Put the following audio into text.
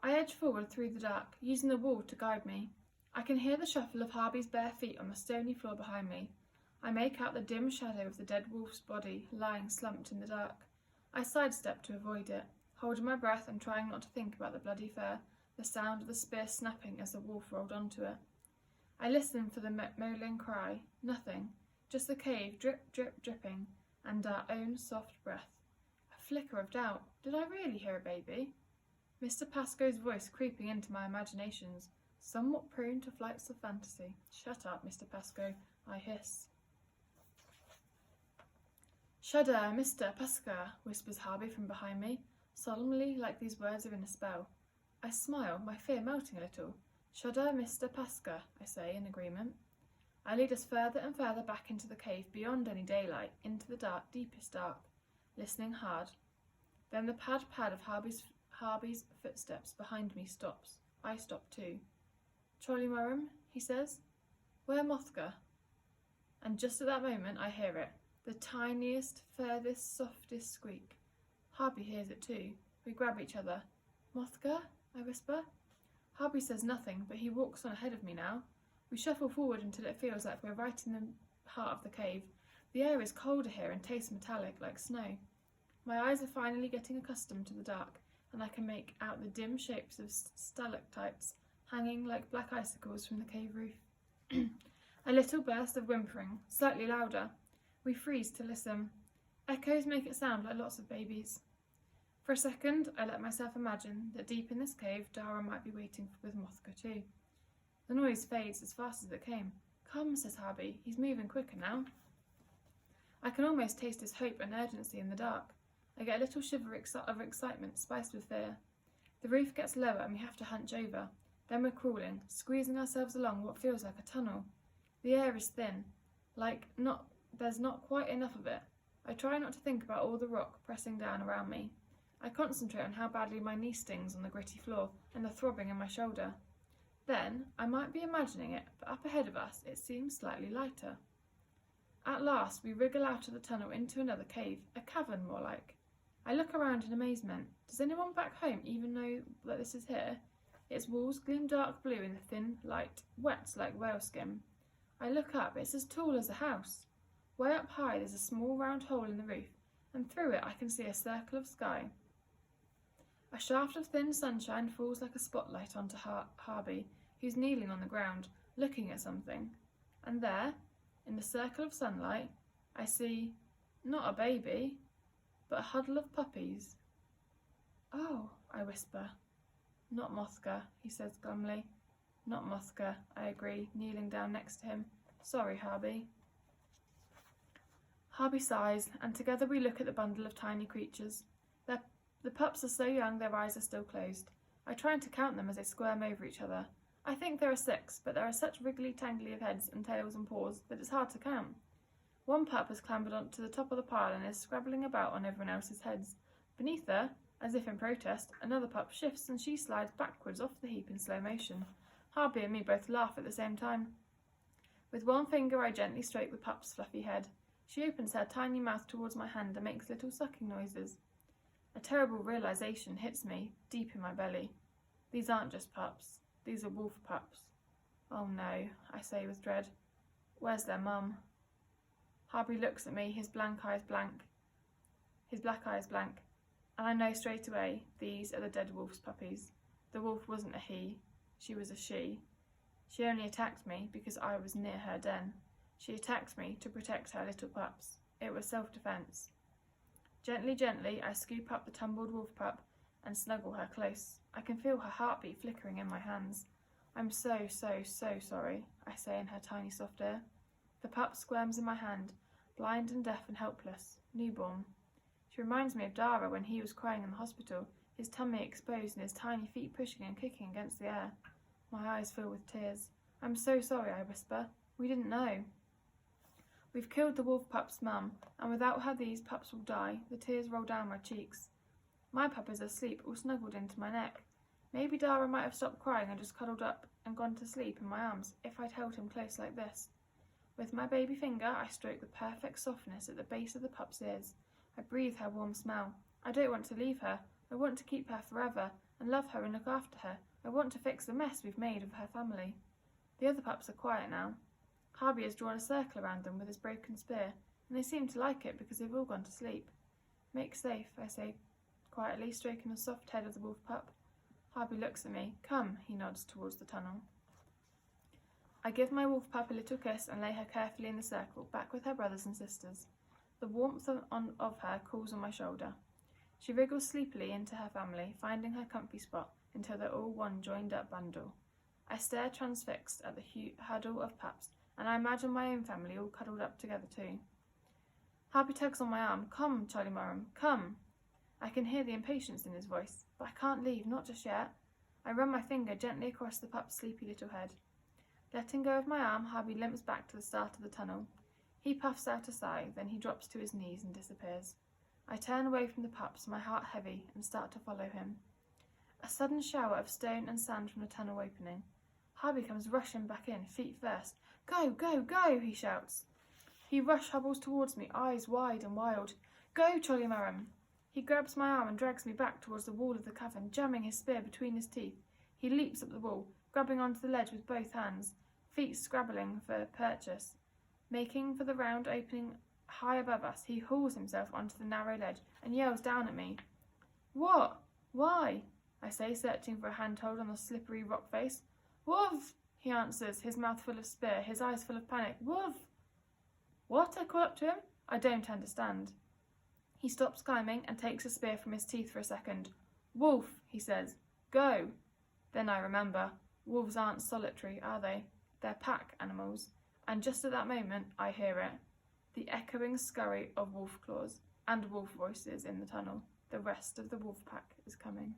I edge forward through the dark, using the wall to guide me. I can hear the shuffle of Harvey's bare feet on the stony floor behind me. I make out the dim shadow of the dead wolf's body lying slumped in the dark. I sidestep to avoid it, holding my breath and trying not to think about the bloody fur, the sound of the spear snapping as the wolf rolled onto it. I listen for the moaning cry. Nothing, just the cave drip, drip, dripping, and our own soft breath. A flicker of doubt. Did I really hear a baby? Mr. Pascoe's voice creeping into my imaginations, somewhat prone to flights of fantasy. Shut up, Mr. Pascoe, I hiss. Shudder, Mr. Pascoe, whispers Harvey from behind me, solemnly like these words are in a spell. I smile, my fear melting a little. Shudder, Mr. Pascoe, I say in agreement. I lead us further and further back into the cave, beyond any daylight, into the dark, deepest dark, listening hard. Then the pad of Harvey's footsteps behind me stops. I stop too. Trolly Murrum, he says. Where Mothka? And just at that moment I hear it. The tiniest, furthest, softest squeak. Harvey hears it too. We grab each other. Mothka? I whisper. Harvey says nothing, but he walks on ahead of me now. We shuffle forward until it feels like we're right in the heart of the cave. The air is colder here and tastes metallic, like snow. My eyes are finally getting accustomed to the dark, and I can make out the dim shapes of stalactites hanging like black icicles from the cave roof. A little burst of whimpering, slightly louder. We freeze to listen. Echoes make it sound like lots of babies. For a second, I let myself imagine that deep in this cave, Dara might be waiting with Mothka too. The noise fades as fast as it came. Come, says Harvey. He's moving quicker now. I can almost taste his hope and urgency in the dark. I get a little shiver of excitement spiced with fear. The roof gets lower and we have to hunch over. Then we're crawling, squeezing ourselves along what feels like a tunnel. The air is thin, there's not quite enough of it. I try not to think about all the rock pressing down around me. I concentrate on how badly my knee stings on the gritty floor and the throbbing in my shoulder. Then, I might be imagining it, but up ahead of us it seems slightly lighter. At last we wriggle out of the tunnel into another cave, a cavern more like. I look around in amazement. Does anyone back home even know that this is here? Its walls gleam dark blue in the thin light, wet like whale skin. I look up, it's as tall as a house. Way up high there's a small round hole in the roof, and through it I can see a circle of sky. A shaft of thin sunshine falls like a spotlight onto Harvey, who's kneeling on the ground, looking at something. And there, in the circle of sunlight, I see, not a baby, but a huddle of puppies. Oh, I whisper. Not Mothka, he says glumly. Not Mothka, I agree, kneeling down next to him. Sorry, Harvey. Harvey sighs, and together we look at the bundle of tiny creatures. The pups are so young their eyes are still closed. I try to count them as they squirm over each other. I think there are 6, but there are such wriggly-tangly of heads and tails and paws that it's hard to count. One pup has clambered onto the top of the pile and is scrabbling about on everyone else's heads. Beneath her, as if in protest, another pup shifts and she slides backwards off the heap in slow motion. Harvey and me both laugh at the same time. With one finger I gently stroke the pup's fluffy head. She opens her tiny mouth towards my hand and makes little sucking noises. A terrible realization hits me, deep in my belly. These aren't just pups. These are wolf pups. Oh no, I say with dread. Where's their mum? Harvey looks at me, his black eyes blank, and I know straight away these are the dead wolf's puppies. The wolf wasn't a he, she was a she. She only attacked me because I was near her den. She attacked me to protect her little pups. It was self-defense. Gently, I scoop up the tumbled wolf pup and snuggle her close. I can feel her heartbeat flickering in my hands. I'm so sorry, I say in her tiny soft ear. The pup squirms in my hand, blind and deaf and helpless, newborn. She reminds me of Dara when he was crying in the hospital, his tummy exposed and his tiny feet pushing and kicking against the air. My eyes fill with tears. I'm so sorry, I whisper. We didn't know. We've killed the wolf pup's mum, and without her these pups will die. The tears roll down my cheeks. My pup is asleep, all snuggled into my neck. Maybe Dara might have stopped crying and just cuddled up and gone to sleep in my arms if I'd held him close like this. With my baby finger, I stroke the perfect softness at the base of the pup's ears. I breathe her warm smell. I don't want to leave her, I want to keep her forever and love her and look after her. I want to fix the mess we've made of her family. The other pups are quiet now. Harvey has drawn a circle around them with his broken spear, and they seem to like it because they've all gone to sleep. Make safe, I say quietly, stroking the soft head of the wolf pup. Harvey looks at me. Come, he nods towards the tunnel. I give my wolf pup a little kiss and lay her carefully in the circle, back with her brothers and sisters. The warmth of her cools on my shoulder. She wriggles sleepily into her family, finding her comfy spot until they're all one joined-up bundle. I stare transfixed at the huddle of pups, and I imagine my own family all cuddled up together too. Harvey tugs on my arm. Come, Charlie Murrum, come. I can hear the impatience in his voice, but I can't leave, not just yet. I run my finger gently across the pup's sleepy little head. Letting go of my arm, Harvey limps back to the start of the tunnel. He puffs out a sigh, then he drops to his knees and disappears. I turn away from the pups, my heart heavy, and start to follow him. A sudden shower of stone and sand from the tunnel opening. Harvey comes rushing back in, feet first. Go, go, go, he shouts. He hobbles towards me, eyes wide and wild. Go, Charlie Murrum. He grabs my arm and drags me back towards the wall of the cavern, jamming his spear between his teeth. He leaps up the wall, grabbing onto the ledge with both hands, feet scrabbling for purchase. Making for the round opening high above us, he hauls himself onto the narrow ledge and yells down at me. What? Why? I say, searching for a handhold on the slippery rock face. Woof! He answers, his mouth full of spear, his eyes full of panic. Woof! What? I call up to him. I don't understand. He stops climbing and takes a spear from his teeth for a second. Wolf, he says. Go. Then I remember. Wolves aren't solitary, are they? They're pack animals. And just at that moment, I hear it. The echoing scurry of wolf claws and wolf voices in the tunnel. The rest of the wolf pack is coming.